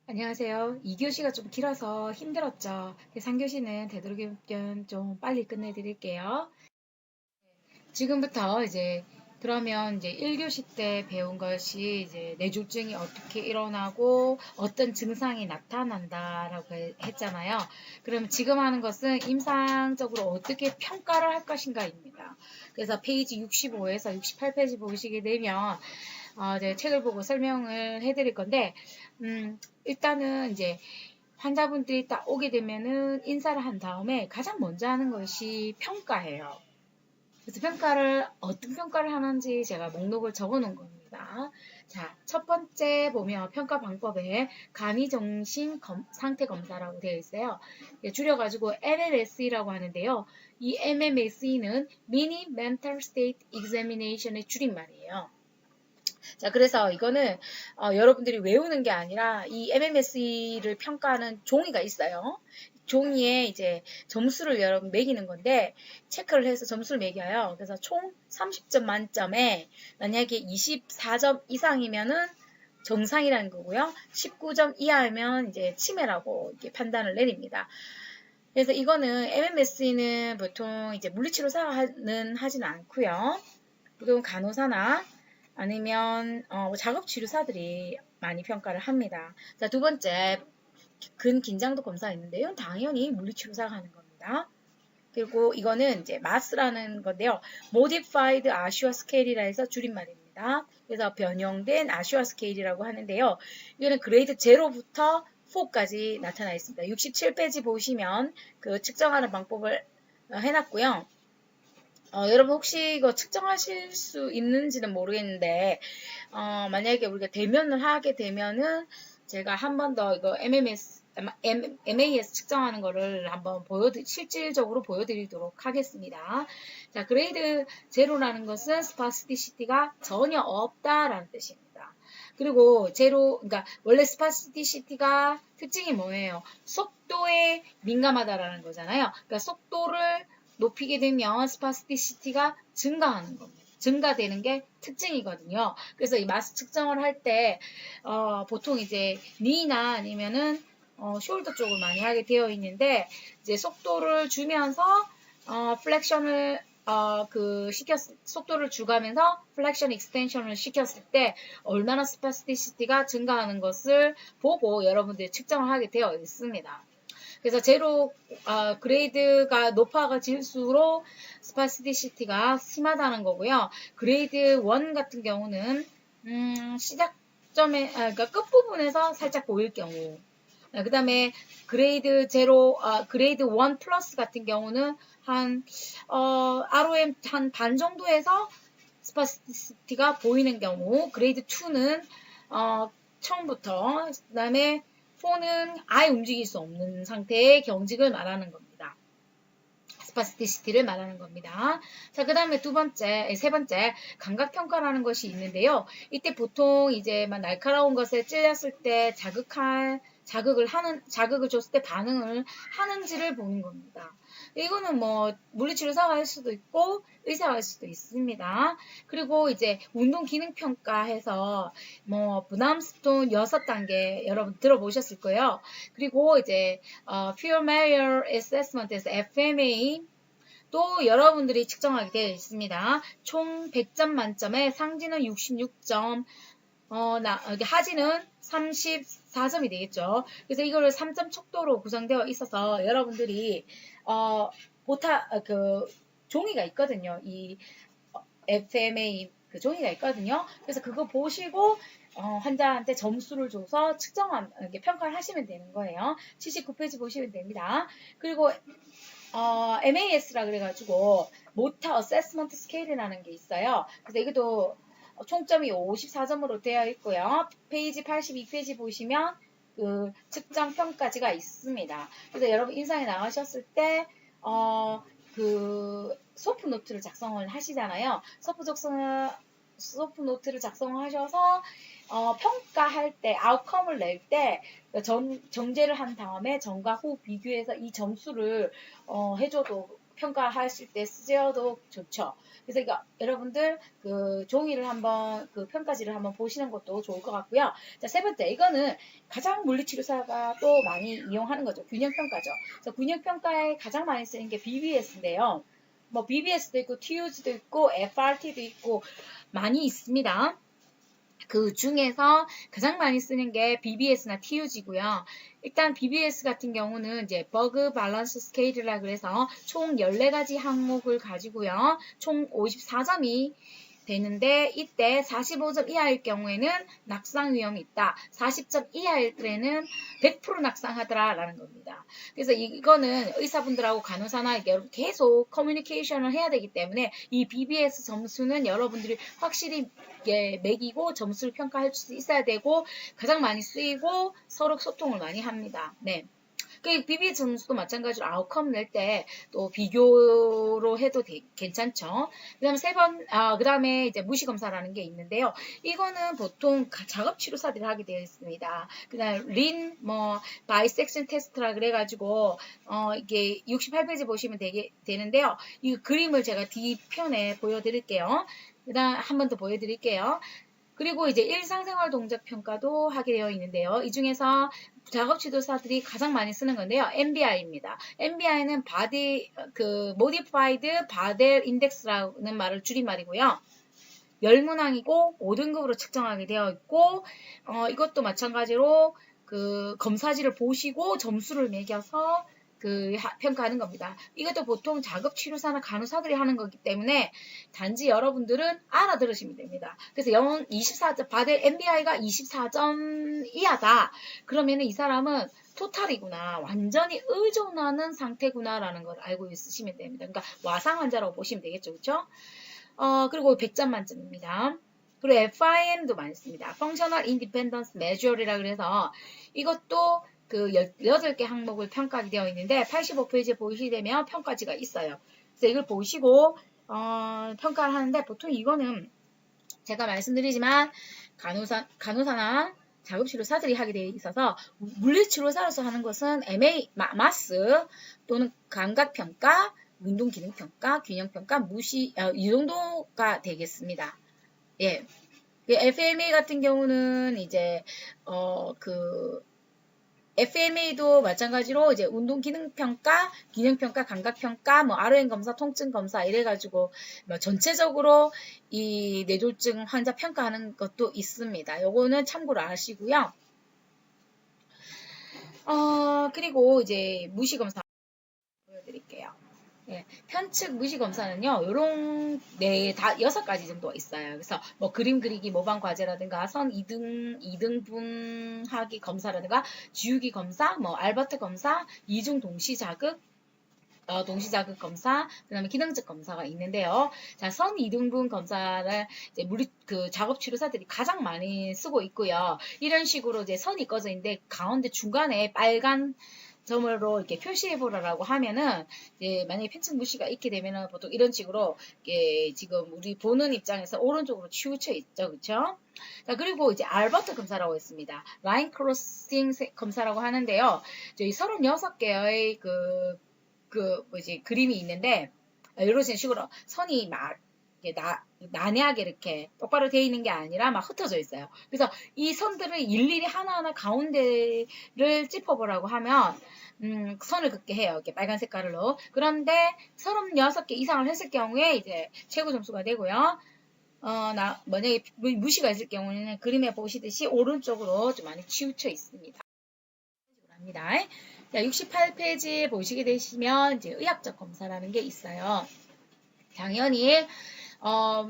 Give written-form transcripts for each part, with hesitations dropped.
안녕하세요. 2교시가 좀 길어서 힘들었죠. 3교시는 되도록이면 좀 빨리 끝내드릴게요. 지금부터 그러면 1교시 때 배운 것이 뇌졸중이 어떻게 일어나고 어떤 증상이 나타난다라고 했잖아요. 그럼 지금 하는 것은 임상적으로 어떻게 평가를 할 것인가입니다. 그래서 페이지 65에서 68페이지 보시게 되면 책을 보고 설명을 해드릴 건데, 일단은 환자분들이 딱 오게 되면은 인사를 한 다음에 가장 먼저 하는 것이 평가예요. 그래서 어떤 평가를 하는지 제가 목록을 적어 놓은 겁니다. 자, 첫 번째 보면 평가 방법에 간이정신 상태 검사라고 되어 있어요. 줄여가지고 MMSE라고 하는데요. 이 MMSE는 Mini Mental State Examination의 줄임말이에요. 자, 그래서 이거는 여러분들이 외우는 게 아니라 이 MMSE를 평가하는 종이가 있어요. 종이에 점수를 여러분 매기는 건데 체크를 해서 점수를 매겨요. 그래서 총 30점 만점에 만약에 24점 이상이면은 정상이라는 거고요. 19점 이하면 치매라고 이렇게 판단을 내립니다. 그래서 이거는 MMSE는 보통 물리치료사는 하지는 않고요. 보통 간호사나 아니면 작업치료사들이 많이 평가를 합니다. 자, 두 번째 근긴장도 검사가 있는데요. 당연히 물리치료사가 하는 겁니다. 그리고 이거는 마스라는 건데요. Modified Ashua Scale이라 해서 줄임말입니다. 그래서 변형된 아슈아 스케일이라고 하는데요. 이거는 그레이드 0부터 4까지 나타나 있습니다. 67페이지 보시면 그 측정하는 방법을 해놨고요. 여러분 혹시 이거 측정하실 수 있는지는 모르겠는데 만약에 우리가 대면을 하게 되면은 제가 한 번 더 이거 MAS 측정하는 거를 한번 실질적으로 보여드리도록 하겠습니다. 자, 그레이드 0라는 것은 스파스티시티가 전혀 없다라는 뜻입니다. 그리고 그러니까 원래 스파스티시티가 특징이 뭐예요? 속도에 민감하다라는 거잖아요. 그러니까 속도를 높이게 되면 스파스티시티가 증가하는 겁니다. 증가되는 게 특징이거든요. 그래서 이 마스 측정을 할 때 보통 니나 아니면은 숄더 쪽을 많이 하게 되어 있는데 속도를 주면서 플렉션을 속도를 주가면서 플렉션 익스텐션을 시켰을 때 얼마나 스파스티시티가 증가하는 것을 보고 여러분들이 측정을 하게 되어 있습니다. 그래서 그레이드가 높아질수록 스파스티시티가 심하다는 거고요. 그레이드 1 같은 경우는 그러니까 끝부분에서 살짝 보일 경우. 그 다음에 그레이드 1 플러스 같은 경우는 ROM 한 반 정도에서 스파스티시티가 보이는 경우, 그레이드 2는 처음부터, 그 다음에 4는 아예 움직일 수 없는 상태의 경직을 말하는 겁니다. 스파스티시티를 말하는 겁니다. 자, 그 다음에 세 번째, 감각평가라는 것이 있는데요. 이때 보통 날카로운 것에 찔렸을 때 자극을 줬을 때 반응을 하는지를 보는 겁니다. 이거는 물리치료사가 할 수도 있고 의사가 할 수도 있습니다. 그리고 운동 기능 평가해서 부담스톤 6단계 여러분 들어보셨을 거예요. 그리고 Pure Measure Assessment에서 FMA 또 여러분들이 측정하게 되어 있습니다. 총 100점 만점에 상지는 66점, 하지는 34점이 되겠죠. 그래서 이거를 3점 척도로 구성되어 있어서 여러분들이 종이가 있거든요. 이 FMA 그 종이가 있거든요. 그래서 그거 보시고 환자한테 점수를 줘서 평가를 하시면 되는 거예요. 79페이지 보시면 됩니다. 그리고 MAS라 그래가지고 모터 어세스먼트 스케일이라는 게 있어요. 그래서 이것도 총점이 54점으로 되어 있고요. 페이지 82페이지 보시면 그 측정 평가지가 있습니다. 그래서 여러분 인상에 나가셨을 때 소프 노트를 작성을 하시잖아요. 소프 노트를 작성하셔서 평가할 때 아웃컴을 낼 때 정제를 한 다음에 전과 후 비교해서 이 점수를 해줘도 평가하실 때 쓰셔도 좋죠. 그래서 이거 여러분들 그 종이를 한번 그 평가지를 한번 보시는 것도 좋을 것 같고요. 자, 세 번째 이거는 가장 물리치료사가 또 많이 이용하는 거죠. 균형평가죠. 그래서 균형평가에 가장 많이 쓰는 게 BBS인데요. 뭐 BBS도 있고 TUG도 있고 FRT도 있고 많이 있습니다. 그 중에서 가장 많이 쓰는 게 BBS나 TUG고요. 일단 BBS 같은 경우는 이제 버그 밸런스 스케일이라 그래서 총 14가지 항목을 가지고요. 총 54점이 되는데 이때 45점 이하일 경우에는 낙상 위험이 있다. 40점 이하일 때는 100% 낙상하더라라는 겁니다. 그래서 이거는 의사분들하고 간호사나 계속 커뮤니케이션을 해야 되기 때문에 이 BBS 점수는 여러분들이 확실히 매기고 점수를 평가할 수 있어야 되고 가장 많이 쓰이고 서로 소통을 많이 합니다. 네. 그 BBS 점수도 마찬가지로 아웃컴 낼 때 또 비교로 해도 괜찮죠. 그 다음에 이제 무시검사라는 게 있는데요. 이거는 보통 작업치료사들이 하게 되어 있습니다. 그 다음 바이섹션 테스트라 그래가지고, 이게 68페이지 보시면 되는데요. 이 그림을 제가 뒤편에 보여드릴게요. 그 다음 한 번 더 보여드릴게요. 그리고 이제 일상생활 동작 평가도 하게 되어 있는데요. 이 중에서 작업 지도사들이 가장 많이 쓰는 건데요. MBI입니다. MBI는 Modified Bardell Index라는 말을 줄임말이고요. 열문항이고 5등급으로 측정하게 되어 있고, 이것도 마찬가지로 그 검사지를 보시고 점수를 매겨서 평가하는 겁니다. 이것도 보통 작업치료사나 간호사들이 하는 거기 때문에 단지 여러분들은 알아들으시면 됩니다. 그래서 24점, MBI가 24점 이하다. 그러면 이 사람은 토탈이구나. 완전히 의존하는 상태구나라는 걸 알고 있으시면 됩니다. 그러니까 와상 환자라고 보시면 되겠죠. 그렇죠? 그리고 100점 만점입니다. 그리고 FIM도 많이 씁니다. Functional Independence Measure이라 그래서 이것도 그 18개 항목을 평가하게 되어 있는데 85페이지에 보시게 되면 평가지가 있어요. 그래서 이걸 보시고 평가를 하는데 보통 이거는 제가 말씀드리지만 간호사나 작업치료사들이 하게 되어 있어서 물리치료사로서 하는 것은 마스 또는 감각평가, 운동기능평가, 균형평가, 이 정도가 되겠습니다. 예. FMA 같은 경우는 이제 FMA도 마찬가지로 이제 운동 기능 평가, 기능 평가, 감각 평가, ROM 검사, 통증 검사 이래가지고 전체적으로 이 뇌졸중 환자 평가하는 것도 있습니다. 요거는 참고로 아시고요. 그리고 이제 무시 검사 보여드릴게요. 예, 편측 무시 검사는요, 요런, 6가지 정도가 있어요. 그래서 그림 그리기 모방 과제라든가, 선 2등분 하기 검사라든가, 지우기 검사, 알버트 검사, 이중 동시 자극 검사, 그 다음에 기능적 검사가 있는데요. 자, 선 2등분 검사를 이제 작업치료사들이 가장 많이 쓰고 있고요. 이런 식으로 이제 선이 꺼져 있는데, 가운데 중간에 빨간 점으로 이렇게 표시해보라고 하면은, 이제 만약에 편측 무시가 있게 되면은 보통 이런 식으로, 지금 우리 보는 입장에서 오른쪽으로 치우쳐 있죠. 그쵸? 자, 그리고 이제 알버트 검사라고 있습니다. 라인 크로싱 검사라고 하는데요. 저희 36개의 그림이 있는데, 이런 식으로 선이 난해하게 이렇게 똑바로 되어 있는 게 아니라 막 흩어져 있어요. 그래서 이 선들을 일일이 하나하나 가운데를 짚어보라고 하면 선을 긋게 해요. 이렇게 빨간 색깔로. 그런데 36개 이상을 했을 경우에 이제 최고 점수가 되고요. 만약에 무시가 있을 경우에는 그림에 보시듯이 오른쪽으로 좀 많이 치우쳐 있습니다. 합니다. 68페이지 보시게 되시면 이제 의학적 검사라는 게 있어요. 당연히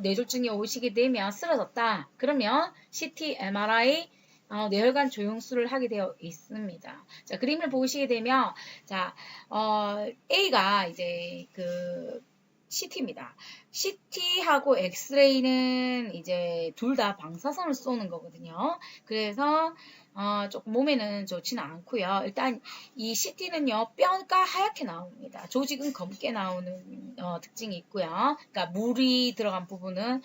뇌졸중이 오시게 되면 쓰러졌다. 그러면 CT, MRI, 뇌혈관 조영술을 하게 되어 있습니다. 자, 그림을 보시게 되면 자, A가 이제 CT입니다. CT하고 엑스레이는 이제 둘 다 방사선을 쏘는 거거든요. 그래서 조금 몸에는 좋지는 않고요. 일단 이 CT는요, 뼈가 하얗게 나옵니다. 조직은 검게 나오는 특징이 있고요. 그러니까 물이 들어간 부분은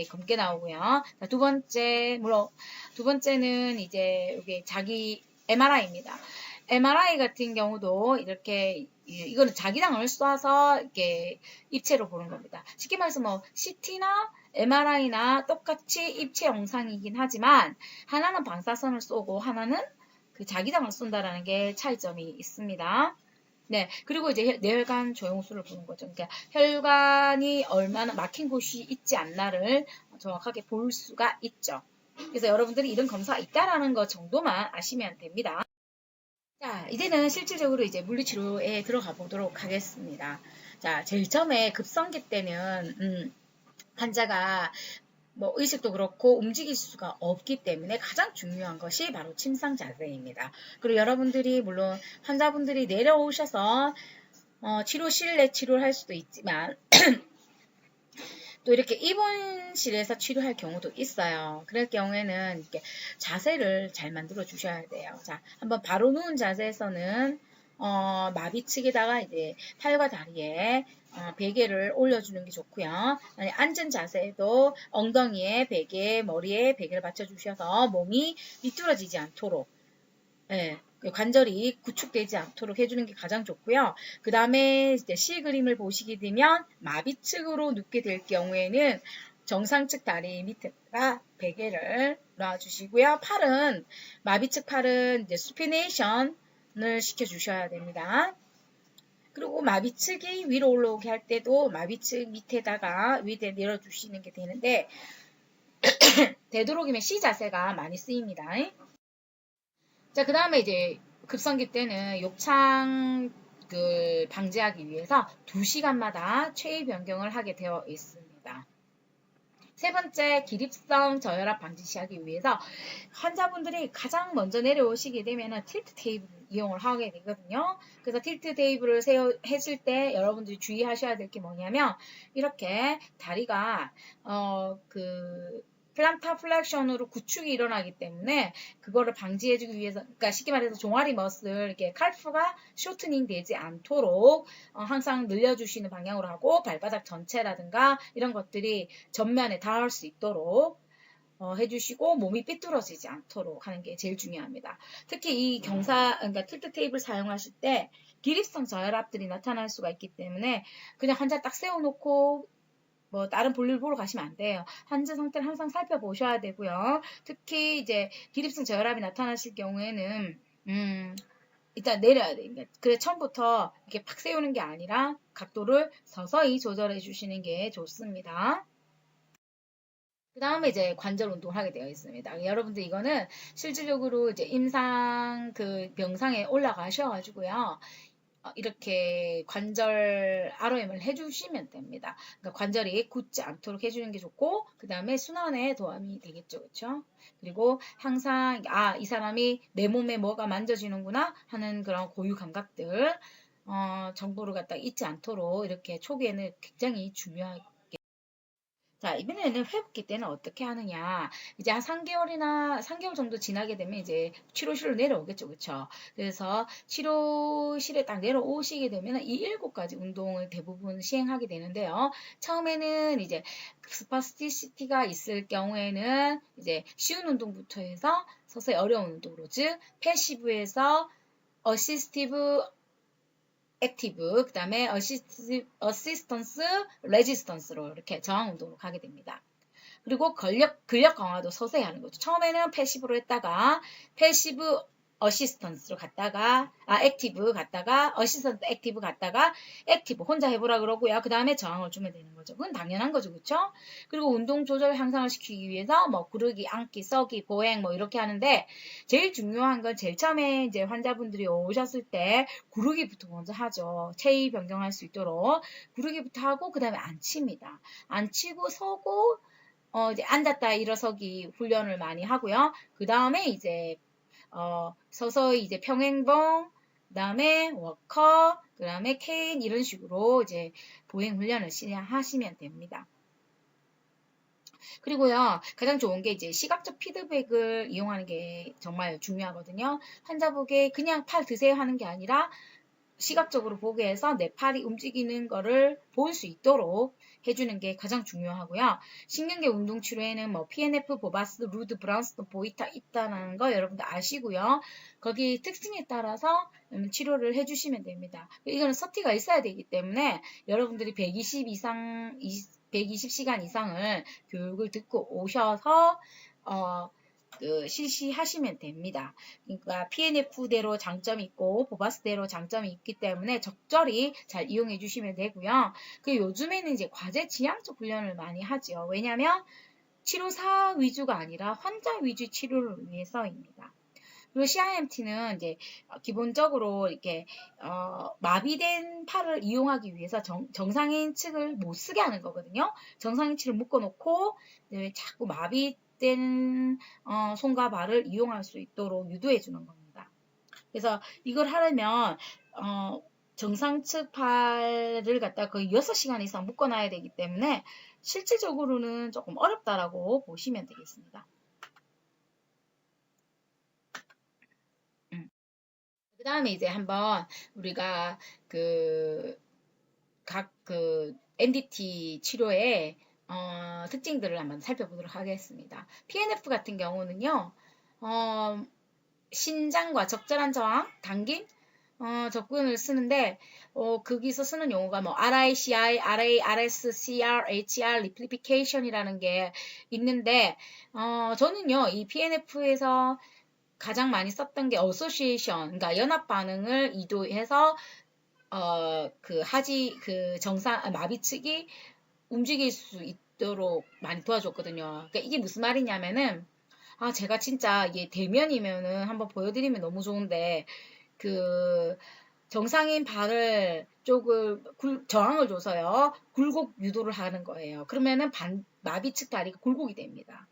검게 나오고요. 자, 두 번째는 이제 여기 자기 MRI입니다. MRI 같은 경우도 이렇게 이거는 자기장을 쏴서 이렇게 입체로 보는 겁니다. 쉽게 말해서 뭐 CT나 MRI나 똑같이 입체 영상이긴 하지만 하나는 방사선을 쏘고 하나는 그 자기장을 쏜다라는 게 차이점이 있습니다. 네, 그리고 이제 뇌혈관 조영수를 보는 거죠. 그러니까 혈관이 얼마나 막힌 곳이 있지 않나를 정확하게 볼 수가 있죠. 그래서 여러분들이 이런 검사가 있다라는 것 정도만 아시면 됩니다. 자, 이제는 실질적으로 이제 물리치료에 들어가 보도록 하겠습니다. 자, 제일 처음에 급성기 때는 환자가 뭐 의식도 그렇고 움직일 수가 없기 때문에 가장 중요한 것이 바로 침상 자세입니다. 그리고 여러분들이 물론 환자분들이 내려오셔서 치료실내 치료를 할 수도 있지만 또 이렇게 입원실에서 치료할 경우도 있어요. 그럴 경우에는 이렇게 자세를 잘 만들어 주셔야 돼요. 자, 한번 바로 누운 자세에서는 마비 측에다가 이제 팔과 다리에 베개를 올려주는 게 좋고요. 앉은 자세에도 엉덩이에 베개, 머리에 베개를 받쳐주셔서 몸이 비뚤어지지 않도록, 예, 관절이 구축되지 않도록 해주는 게 가장 좋고요. 그 다음에 이제 실 그림을 보시게 되면 마비 측으로 눕게 될 경우에는 정상 측 다리 밑에다가 베개를 놔주시고요. 팔은 마비 측 팔은 이제 수피네이션을 시켜주셔야 됩니다. 그리고 마비 측이 위로 올라오게 할 때도 마비 측 밑에다가 위에 내려주시는 게 되는데 되도록이면 C 자세가 많이 쓰입니다. 자, 그 다음에 이제 급성기 때는 욕창 방지하기 위해서 2시간마다 체위 변경을 하게 되어 있습니다. 세 번째, 기립성 저혈압 방지하기 위해서 환자분들이 가장 먼저 내려오시게 되면 틸트 테이블을 이용을 하게 되거든요. 그래서 틸트 테이블을 했을 때 여러분들이 주의하셔야 될 게 뭐냐면 이렇게 다리가 플란타 플렉션으로 구축이 일어나기 때문에 그거를 방지해주기 위해서, 그러니까 쉽게 말해서 종아리 머슬, 이렇게 칼프가 쇼트닝 되지 않도록 항상 늘려주시는 방향으로 하고 발바닥 전체라든가 이런 것들이 전면에 닿을 수 있도록 해주시고 몸이 삐뚤어지지 않도록 하는 게 제일 중요합니다. 특히 이 그러니까 틸트 테이블 사용하실 때 기립성 저혈압들이 나타날 수가 있기 때문에 그냥 환자 딱 세워놓고 뭐 다른 볼일 보러 가시면 안 돼요. 환자 상태를 항상 살펴보셔야 되고요. 특히 이제 기립성 저혈압이 나타나실 경우에는 일단 내려야 돼요. 그래 처음부터 이렇게 팍 세우는 게 아니라 각도를 서서히 조절해 주시는 게 좋습니다. 그 다음에 이제 관절 운동을 하게 되어 있습니다. 여러분들 이거는 실질적으로 이제 임상 명상에 올라가셔가지고요. 이렇게 관절 ROM을 해주시면 됩니다. 그러니까 관절이 굳지 않도록 해주는 게 좋고 그 다음에 순환에 도움이 되겠죠. 그렇죠? 그리고 항상 이 사람이 내 몸에 뭐가 만져지는구나 하는 그런 고유 감각들 정보를 갖다 잊지 않도록 이렇게 초기에는 굉장히 중요하게 자, 이번에는 회복기 때는 어떻게 하느냐. 이제 한 3개월 정도 지나게 되면 이제 치료실로 내려오겠죠. 그쵸? 그래서 치료실에 딱 내려오시게 되면 이 7가지 운동을 대부분 시행하게 되는데요. 처음에는 이제 스파스티시티가 있을 경우에는 이제 쉬운 운동부터 해서 서서히 어려운 운동으로, 즉, 패시브에서 어시스티브 액티브, 그 다음에 어시스턴스, 레지스턴스로 이렇게 저항 운동으로 가게 됩니다. 그리고 근력 강화도 서서히 하는 거죠. 처음에는 패시브로 했다가 패시브 어시스턴스로 갔다가 액티브 갔다가 어시스턴스 액티브 갔다가 액티브 혼자 해보라 그러고요. 그 다음에 저항을 주면 되는 거죠. 그건 당연한 거죠. 그렇죠? 그리고 운동 조절 향상을 시키기 위해서 뭐 구르기, 앉기, 서기, 보행 뭐 이렇게 하는데 제일 중요한 건 제일 처음에 이제 환자분들이 오셨을 때 구르기부터 먼저 하죠. 체위 변경할 수 있도록 구르기부터 하고 그 다음에 앉힙니다. 앉히고 서고 이제 앉았다 일어서기 훈련을 많이 하고요. 그 다음에 이제 서서히 이제 평행봉, 그 다음에 워커, 그 다음에 케인 이런 식으로 이제 보행 훈련을 하시면 됩니다. 그리고요, 가장 좋은 게 이제 시각적 피드백을 이용하는 게 정말 중요하거든요. 환자분에게 그냥 팔 드세요 하는 게 아니라 시각적으로 보게 해서 내 팔이 움직이는 거를 볼 수 있도록 해주는 게 가장 중요하고요. 신경계 운동 치료에는 뭐 PNF, 보바스, 루드, 브라운스톤, 보이타 있다는 거 여러분들 아시고요. 거기 특징에 따라서 치료를 해주시면 됩니다. 이거는 서티가 있어야 되기 때문에 여러분들이 120시간 이상을 교육을 듣고 오셔서 실시하시면 됩니다. 그러니까 PNF대로 장점이 있고 보바스대로 장점이 있기 때문에 적절히 잘 이용해 주시면 되고요. 요즘에는 이제 과제 지향적 훈련을 많이 하죠. 왜냐하면 치료사 위주가 아니라 환자 위주 치료를 위해서입니다. 그리고 CIMT는 이제 기본적으로 이렇게 마비된 팔을 이용하기 위해서 정상인 측을 못 쓰게 하는 거거든요. 정상인 측을 묶어놓고 자꾸 마비된 손과 발을 이용할 수 있도록 유도해 주는 겁니다. 그래서 이걸 하려면 정상 측 팔을 갖다 거의 6시간 이상 묶어놔야 되기 때문에 실질적으로는 조금 어렵다라고 보시면 되겠습니다. 그 다음에 이제 한번 우리가 각 NDT 치료의 특징들을 한번 살펴보도록 하겠습니다. PNF 같은 경우는요, 신장과 적절한 저항, 당김, 접근을 쓰는데, 거기서 쓰는 용어가 뭐 RICI, RA, RS, CR, HR, 리플리피케이션이라는 게 있는데, 저는요, 이 PNF에서 가장 많이 썼던 게 어소시에이션, 그러니까 연합 반응을 이도해서 마비 측이 움직일 수 있도록 많이 도와줬거든요. 그러니까 이게 무슨 말이냐면은 제가 진짜 이게 대면이면은 한번 보여드리면 너무 좋은데 정상인 발을 쪽을 저항을 줘서요 굴곡 유도를 하는 거예요. 그러면은 마비 측 다리가 굴곡이 됩니다.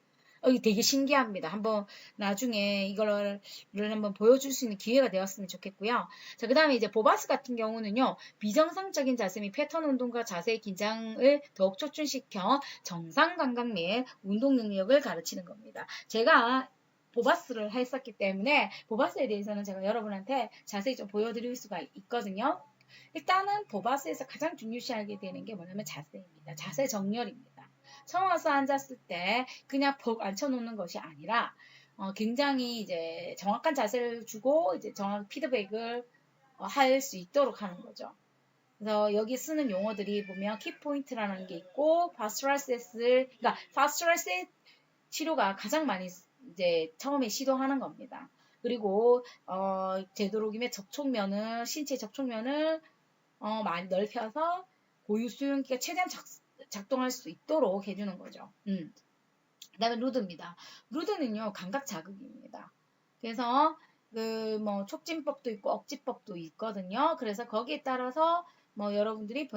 이게 되게 신기합니다. 한번 나중에 이거를 한번 보여줄 수 있는 기회가 되었으면 좋겠고요. 자, 그 다음에 이제 보바스 같은 경우는요, 비정상적인 자세 및 패턴 운동과 자세의 긴장을 더욱 촉진시켜 정상 감각 및 운동 능력을 가르치는 겁니다. 제가 보바스를 했었기 때문에 보바스에 대해서는 제가 여러분한테 자세히 좀 보여드릴 수가 있거든요. 일단은 보바스에서 가장 중요시하게 되는 게 뭐냐면 자세입니다. 자세 정렬입니다. 처음 와서 앉았을 때 그냥 퍽 앉혀놓는 것이 아니라 굉장히 이제 정확한 자세를 주고 이제 정확한 피드백을 할 수 있도록 하는 거죠. 그래서 여기 쓰는 용어들이 보면 키포인트라는 게 있고 그러니까 파스트라셋 치료가 가장 많이 이제 처음에 시도하는 겁니다. 그리고 되도록이면 접촉면을 신체 접촉면을 많이 넓혀서 고유 수용기가 최대한 작동할 수 있도록 해주는 거죠. 그 다음에 루드입니다. 루드는요, 감각 자극입니다. 그래서 뭐 촉진법도 있고 억지법도 있거든요. 그래서 거기에 따라서 뭐 여러분들이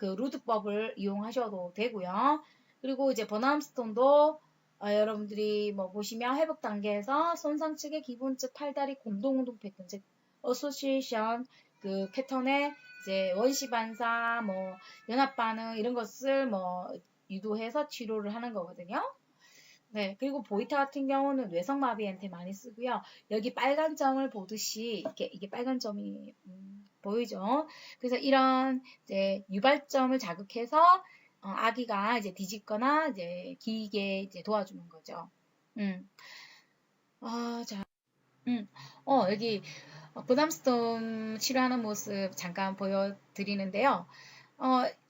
루드법을 이용하셔도 되고요. 그리고 이제 버나암스톤도 여러분들이 뭐 보시면 회복 단계에서 손상 측의 기본적 팔다리 공동운동 패턴, 즉 어소시에이션 패턴에 이제 원시 반사, 뭐 연합 반응 이런 것을 뭐 유도해서 치료를 하는 거거든요. 네, 그리고 보이타 같은 경우는 뇌성마비한테 많이 쓰고요. 여기 빨간 점을 보듯이 이게 빨간 점이 보이죠? 그래서 이런 이제 유발점을 자극해서 아기가 이제 뒤집거나 이제 기게 이제 도와주는 거죠. 자, 여기 버담스톤 치료하는 모습 잠깐 보여드리는데요.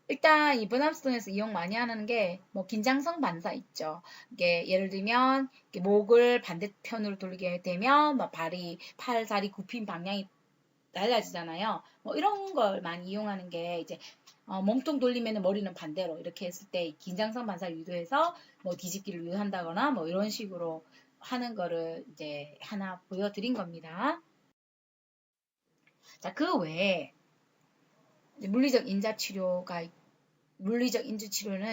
일단 이 버담스톤에서 이용 많이 하는 게 뭐 긴장성 반사 있죠. 이게 예를 들면 목을 반대편으로 돌리게 되면 뭐 팔, 다리 굽힌 방향이 달라지잖아요. 뭐 이런 걸 많이 이용하는 게 이제 몸통 돌리면 머리는 반대로 이렇게 했을 때 긴장성 반사를 유도해서 뭐 뒤집기를 유도한다거나 뭐 이런 식으로 하는 거를 이제 하나 보여드린 겁니다. 자, 그 외에 물리적 인자 치료는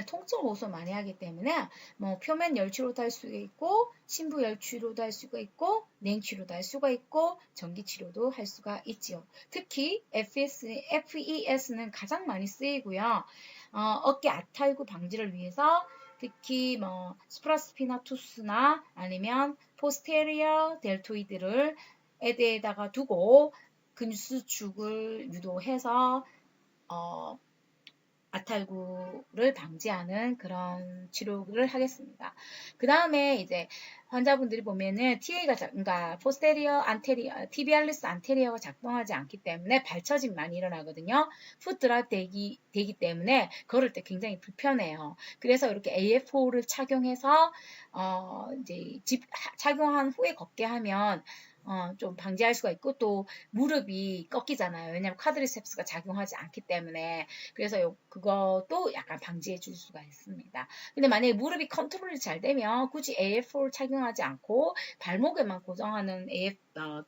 통증 호소 많이 하기 때문에 뭐 표면 열 치료도 할 수가 있고 심부 열 치료도 할 수가 있고 냉 치료도 할 수가 있고 전기 치료도 할 수가 있지요. 특히 FES는 가장 많이 쓰이고요. 어깨 아탈구 방지를 위해서 특히 뭐 스프라스피나투스나 아니면 포스테리어 델토이드를 에드에다가 두고 근수축을 유도해서 아탈구를 방지하는 그런 치료를 하겠습니다. 그 다음에 이제 환자분들이 보면은 TA가 그러니까 포스테리어 안테리어, 티비알리스 안테리어가 작동하지 않기 때문에 발처짐 많이 일어나거든요. 풋드랍 되기 때문에 걸을 때 굉장히 불편해요. 그래서 이렇게 AF4를 착용해서 이제 착용한 후에 걷게 하면 좀 방지할 수가 있고 또 무릎이 꺾이잖아요. 왜냐하면 쿼드리셉스가 작용하지 않기 때문에 그래서 그것도 약간 방지해 줄 수가 있습니다. 근데 만약에 무릎이 컨트롤이 잘 되면 굳이 AF4를 착용하지 않고 발목에만 고정하는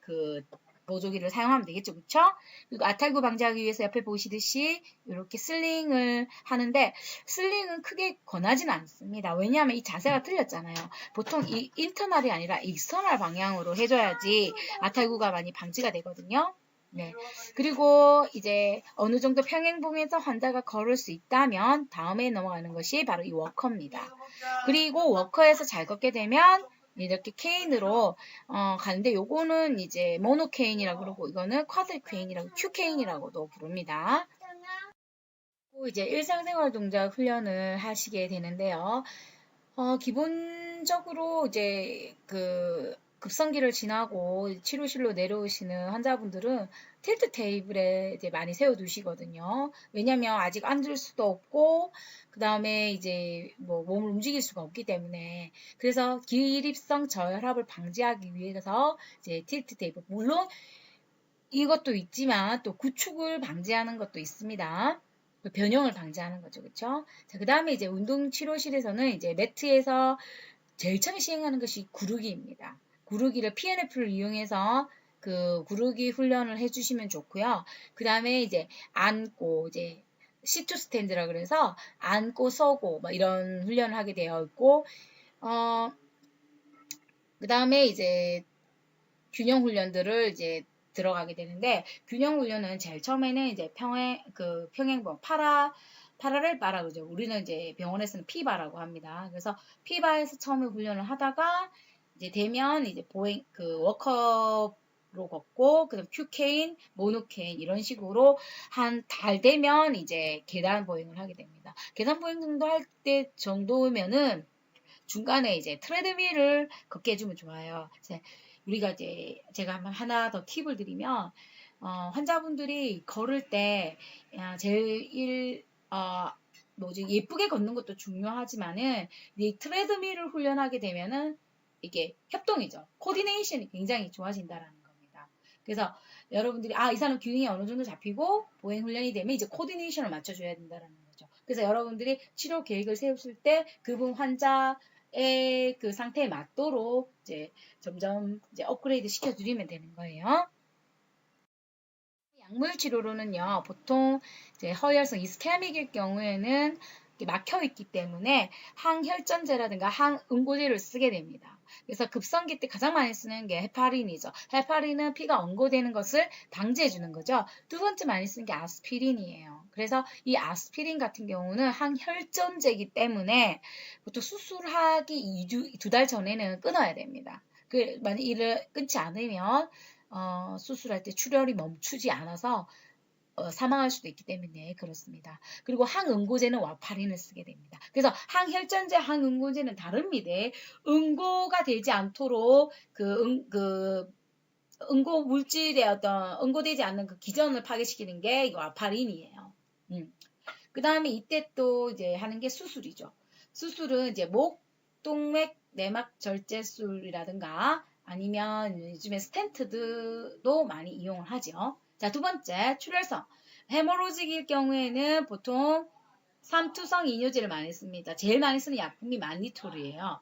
그 보조기를 사용하면 되겠죠. 그쵸? 그리고 아탈구 방지하기 위해서 옆에 보시듯이 이렇게 슬링을 하는데 슬링은 크게 권하지는 않습니다. 왜냐하면 이 자세가 틀렸잖아요. 보통 이 인터널이 아니라 익스터널 방향으로 해줘야지 아탈구가 많이 방지가 되거든요. 네. 그리고 이제 어느 정도 평행봉에서 환자가 걸을 수 있다면 다음에 넘어가는 것이 바로 이 워커입니다. 그리고 워커에서 잘 걷게 되면 이렇게 케인으로 가는데 요거는 이제 모노케인이라고 그러고 이거는 쿼드 케인이라고 큐케인이라고도 부릅니다. 이제 일상생활 동작 훈련을 하시게 되는데요. 기본적으로 이제 그 급성기를 지나고 치료실로 내려오시는 환자분들은 틸트 테이블에 이제 많이 세워두시거든요. 왜냐면 아직 앉을 수도 없고, 그 다음에 이제 뭐 몸을 움직일 수가 없기 때문에. 그래서 기립성 저혈압을 방지하기 위해서 이제 틸트 테이블. 물론 이것도 있지만 또 구축을 방지하는 것도 있습니다. 변형을 방지하는 거죠. 그쵸? 자, 그 다음에 이제 운동치료실에서는 이제 매트에서 제일 처음에 시행하는 것이 구르기입니다. 구르기를 PNF를 이용해서 그 구르기 훈련을 해주시면 좋고요. 그 다음에 이제 앉고 이제 시트 스탠드라 그래서 앉고 서고 뭐 이런 훈련을 하게 되어 있고 그 다음에 이제 균형 훈련들을 이제 들어가게 되는데 균형 훈련은 제일 처음에는 이제 평행봉 파라렐 바라 그죠. 우리는 이제 병원에서는 피바라고 합니다. 그래서 피바에서 처음에 훈련을 하다가 이제 되면 이제 보행 그 워커로 걷고 그다음 큐케인, 모노케인 이런 식으로 한 달 되면 이제 계단 보행을 하게 됩니다. 계단 보행 정도 할 때 정도면은 중간에 이제 트레드밀을 걷게 해주면 좋아요. 우리가 이제 제가 한번 하나 더 팁을 드리면 환자분들이 걸을 때 제일 예쁘게 걷는 것도 중요하지만은 이 트레드밀을 훈련하게 되면은 이게 협동이죠. 코디네이션이 굉장히 좋아진다라는 겁니다. 그래서 여러분들이 이 사람 균형이 어느 정도 잡히고 보행 훈련이 되면 이제 코디네이션을 맞춰줘야 된다라는 거죠. 그래서 여러분들이 치료 계획을 세우실 때 그분 환자의 그 상태에 맞도록 이제 점점 이제 업그레이드 시켜드리면 되는 거예요. 약물 치료로는요, 보통 이제 허혈성 이스케믹일 경우에는 막혀 있기 때문에 항혈전제라든가 항응고제를 쓰게 됩니다. 그래서 급성기 때 가장 많이 쓰는 게 헤파린이죠. 헤파린은 피가 응고되는 것을 방지해 주는 거죠. 두 번째 많이 쓰는 게 아스피린이에요. 그래서 이 아스피린 같은 경우는 항혈전제이기 때문에 보통 수술하기 두 달 전에는 끊어야 됩니다. 만약 이를 끊지 않으면 수술할 때 출혈이 멈추지 않아서 사망할 수도 있기 때문에 그렇습니다. 그리고 항응고제는 와파린을 쓰게 됩니다. 그래서 항혈전제, 항응고제는 다릅니다. 응고가 되지 않도록 응고 물질의 응고되지 않는 그 기전을 파괴시키는 게 와파린이에요. 그 다음에 이때 또 이제 하는 게 수술이죠. 수술은 이제 목동맥 내막 절제술이라든가 아니면 요즘에 스텐트도 많이 이용을 하죠. 자, 두 번째, 출혈성. 헤모로직일 경우에는 보통 삼투성 이뇨제를 많이 씁니다. 제일 많이 쓰는 약품이 만니톨이에요.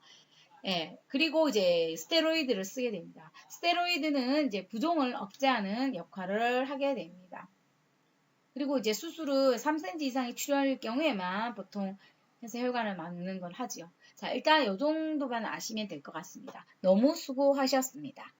예, 그리고 이제 스테로이드를 쓰게 됩니다. 스테로이드는 이제 부종을 억제하는 역할을 하게 됩니다. 그리고 이제 수술은 3cm 이상의 출혈일 경우에만 보통 해서 혈관을 막는 걸 하지요. 자, 일단 이 정도만 아시면 될 것 같습니다. 너무 수고하셨습니다.